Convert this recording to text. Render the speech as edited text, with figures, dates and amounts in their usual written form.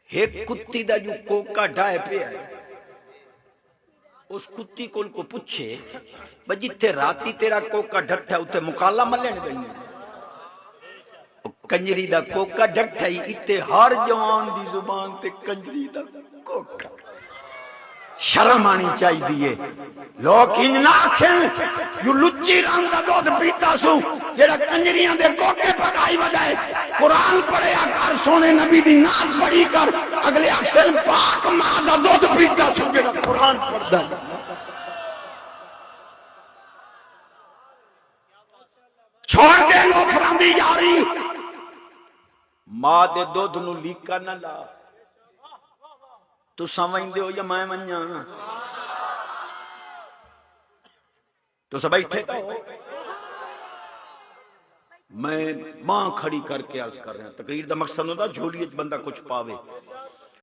ایک کتی دا جو کوکا ڈھائے پیا اس کتی کو پوچھے بجی تے راتی تیرا کوکا ڈھٹا اتھے مکالا ملن گئی کنجری دا کوکا ڈھٹا ہی اتھے ہر جوان دی زبان تے کنجری دا کوکا شرم آنی چاہی دیئے لوگ انجنا آکھیں یو لچی رنگ دا دودھ پیتا سو جیڑا کنجریاں دے کوکے پکائی وجائے قرآن پڑھے آکار سونے نبی دی نات پڑھی کر اگلے اکسل پاک ماں دا دودھ پیتا سو جیڑا قرآن پڑھ دا چھوڑ دے لو فرندی یاری ماں دے دودھ نو لیکا نہ لا تو سمجھ دے ہو یا میں منیا تو سب بیٹھے تو میں ماں کھڑی کر کے عرض کر رہا ہوں تقریر دا مقصد ہوتا جھولیت بندہ کچھ پاوے